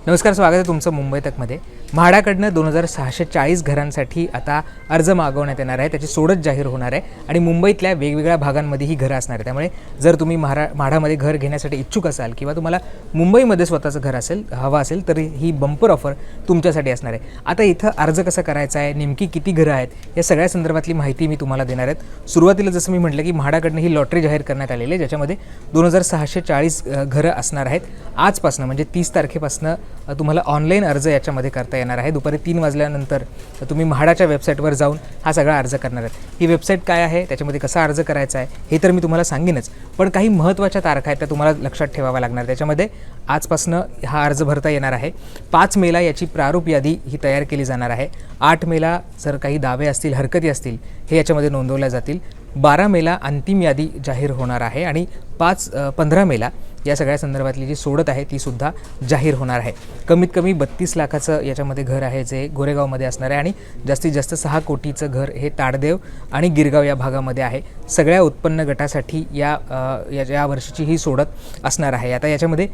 नमस्कार, स्वागत आहे तुमचं मुंबई तकमध्ये. म्हाडाकडनं 2640 घरांसाठी आता अर्ज मागवण्यात येणार आहे. त्याची सोडत जाहीर होणार आहे आणि मुंबईतल्या वेगवेगळ्या भागांमध्ये ही घरं असणार आहे. त्यामुळे जर तुम्ही म्हाडामध्ये घर घेण्यासाठी इच्छुक असाल किंवा तुम्हाला मुंबईमध्ये स्वतःचं घर हवं असेल तर ही बंपर ऑफर तुमच्यासाठी असणार आहे. आता इथं अर्ज कसा करायचा आहे, नेमकी किती घरं आहेत, या सगळ्या संदर्भातली माहिती मी तुम्हाला देणार आहे. सुरुवातीला जसं मी म्हटलं की म्हाडाकडनं ही लॉटरी जाहीर करण्यात आलेली आहे, ज्याच्यामध्ये 2640 घरं असणार आहेत. आजपासून म्हणजे 30 तारखेपासून तुम्हाला ऑनलाईन अर्ज याच्यामध्ये करता येणार आहे. दुपारी 3 वाजल्यानंतर तुम्ही म्हाडाच्या वेबसाईटवर जाऊन हा सगळा अर्ज करणार आहेत. ही वेबसाईट काय आहे, त्याच्यामध्ये कसा अर्ज करायचा आहे हे तर मी तुम्हाला सांगेनच, पण काही महत्त्वाच्या तारखा आहेत त्या तुम्हाला लक्षात ठेवाव्या लागणार. त्याच्यामध्ये आजपासून हा अर्ज भरता येणार आहे. 5 मेला याची प्रारूप यादी ही तयार केली जाणार आहे. 8 मेला जर काही दावे असतील, हरकती असतील, हे याच्यामध्ये नोंदवल्या जातील. 12 मेला अंतिम यादी जाहीर होणार आहे आणि 15 मेला या सगळ्या संदर्भातली जी सोडत आहे ती सुद्धा जाहीर होणार आहे. कमीत कमी 32 लाखाचं याच्यामध्ये घर आहे जे गोरेगावमध्ये असणार आहे आणि जास्तीत जास्त 6 कोटीचं घर हे ताडदेव आणि गिरगाव या भागामध्ये आहे. सगळ्या उत्पन्न गटासाठी या वर्षीची ही सोडत असणार आहे. आता याच्यामध्ये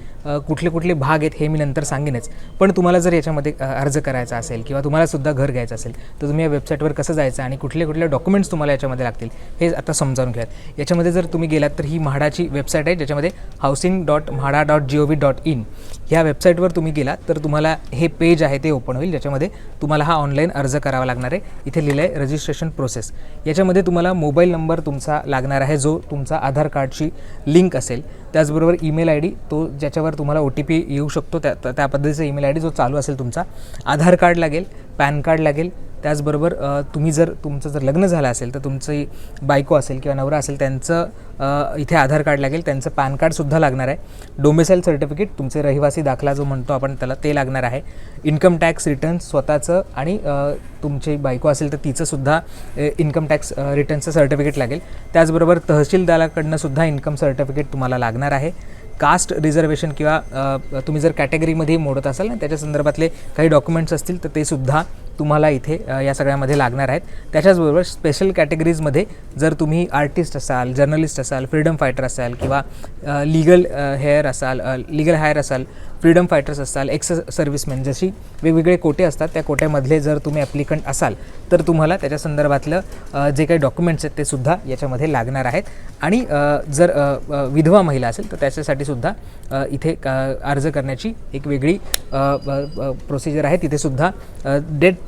कुठले कुठले भाग आहेत हे मी नंतर सांगेनच, पण तुम्हाला जर याच्यामध्ये अर्ज करायचा असेल किंवा तुम्हाला सुद्धा घर घ्यायचं असेल तर तुम्ही या वेबसाईटवर कसं जायचं आणि कुठले कुठले डॉक्युमेंट्स तुम्हाला याच्यामध्ये लागतील हे आता समजावून घ्या. याच्यामध्ये जर तुम्ही गेलात तर ही म्हाडाची वेबसाईट आहे, ज्याच्यामध्ये housing.mhada.gov.in ह्या वेबसाईटवर तुम्ही गेलात तर तुम्हाला हे पेज आहे ते ओपन होईल, ज्याच्यामध्ये तुम्हाला हा ऑनलाईन अर्ज करावा लागणार आहे. इथे लिहिलं आहे रजिस्ट्रेशन प्रोसेस. याच्यामध्ये तुम्हाला मोबाईल नंबर तुमचा लागणार आहे जो तुमचा आधार कार्डची लिंक असेल, त्याचबरोबर ईमेल आय डी तो ज्याच्यावर तुम्हाला OTP येऊ शकतो त्या पद्धतीचा ईमेल आय डी जो चालू असेल तुमचा. आधार कार्ड लागेल, पॅन कार्ड लागेल. त्याचबरोबर तुमचं जर लग्न झालं असेल तर तुमची बायको असेल किंवा नवरा असेल त्यांचं इथे आधार कार्ड लागेल, त्यांचं पॅन कार्डसुद्धा लागणार आहे. डोमेसाईल सर्टिफिकेट, तुमचे रहिवासी दाखला जो म्हणतो आपण त्याला, ते लागणार आहे. इन्कम टॅक्स रिटर्न स्वतःचं आणि तुमची बायको असेल तर तिचंसुद्धा इन्कम टॅक्स रिटर्नचं सर्टिफिकेट लागेल. त्याचबरोबर तहसीलदाराकडनं सुद्धा इन्कम सर्टिफिकेट तुम्हाला लागणार आहे. कास्ट रिझर्वेशन किंवा तुम्ही जर कॅटेगरीमध्ये मोडत असाल ना त्याच्या संदर्भातले काही डॉक्युमेंट्स असतील तर ते सुद्धा तुम्हाला इथे या सगळ्यामध्ये लागणार आहेत. त्याच्याचबरोबर स्पेशल कॅटेगरीजमध्ये जर तुम्ही आर्टिस्ट असाल, जर्नलिस्ट असाल, फ्रीडम फायटर असाल किंवा लीगल हायर असाल, फ्रीडम फायटर्स असाल, एक्स सर्व्हिसमॅन, जशी वेगवेगळे कोटे असतात त्या कोट्यामधले जर तुम्ही ॲप्लिकंट असाल तर तुम्हाला त्याच्या संदर्भातलं जे काही डॉक्युमेंट्स आहेत ते सुद्धा याच्यामध्ये लागणार आहेत. आणि जर विधवा महिला असेल तर त्याच्यासाठी सुद्धा इथे अर्ज करण्याची एक वेगळी प्रोसिजर आहे. तिथे सुद्धा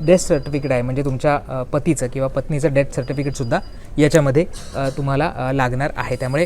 डेथ सर्टिफिकेट आहे, म्हणजे तुमच्या पतीचं किंवा पत्नीचं डेथ सर्टिफिकेटसुद्धा याच्यामध्ये तुम्हाला लागणार आहे. त्यामुळे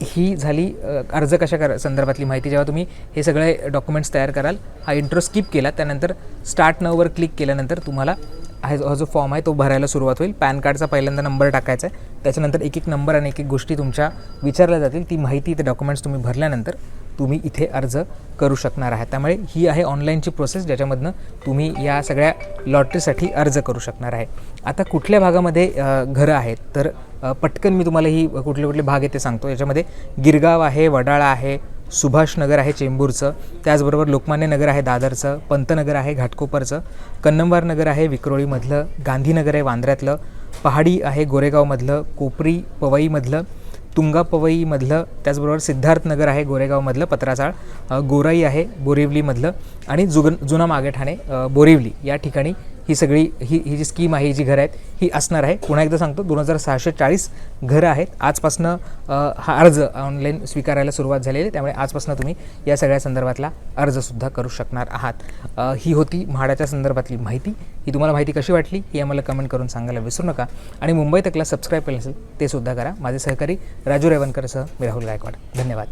ही झाली अर्ज संदर्भातली माहिती. जेव्हा तुम्ही हे सगळे डॉक्युमेंट्स तयार कराल, हा इंट्रो स्किप केला, त्यानंतर स्टार्ट नाऊवर क्लिक केल्यानंतर तुम्हाला हा जो फॉर्म आहे तो भरायला सुरुवात होईल. पॅन कार्डचा पहिल्यांदा नंबर टाकायचा आहे, त्याच्यानंतर एक एक नंबर आणि एक एक गोष्टी तुमच्या विचारल्या जातील. ती माहिती, ते डॉक्युमेंट्स तुम्ही भरल्यानंतर तुम्ही इथे अर्ज करू शकणार आहात. त्यामुळे ही आहे ऑनलाईनची प्रोसेस, ज्याच्यामधनं तुम्ही या सगळ्या लॉटरीसाठी अर्ज करू शकणार आहे. आता कुठल्या भागामध्ये घरं आहेत तर पटकन मी तुम्हाला ही कुठले कुठले भाग आहेत ते सांगतो. याच्यामध्ये गिरगाव आहे, वडाळा आहे, सुभाषनगर आहे चेंबूरचं, त्याचबरोबर लोकमान्य नगर आहे दादरचं, पंतनगर आहे घाटकोपरचं, कन्नमवार नगर आहे विक्रोळीमधलं, गांधीनगर आहे वांद्र्यातलं, पहाडी आहे गोरेगावमधलं, कोपरी पवईमधलं, तुंगा पवईमधलं, त्याचबरोबर सिद्धार्थनगर आहे गोरेगावमधलं, पत्राचाळ, गोराई आहे बोरिवलीमधलं आणि जुना मागेठाणे बोरिवली या ठिकाणी ही सगळी ही जी स्कीम आहे, ही जी घरं आहेत ही असणार आहे. पुन्हा एकदा सांगतो, 2640 घरं आहेत. आजपासून हा अर्ज ऑनलाईन स्वीकारायला सुरुवात झालेली आहे, त्यामुळे आजपासून तुम्ही या सगळ्या संदर्भातला अर्जसुद्धा करू शकणार आहात. ही होती म्हाडाच्या संदर्भातली माहिती. ही तुम्हाला माहिती कशी वाटली ही आम्हाला कमेंट करून सांगायला विसरू नका. आणि मुंबई तकला सबस्क्राईब केलं असेल ते सुद्धा करा. माझे सहकारी राजू रेवणकरसह मी राहुल गायकवाड. धन्यवाद.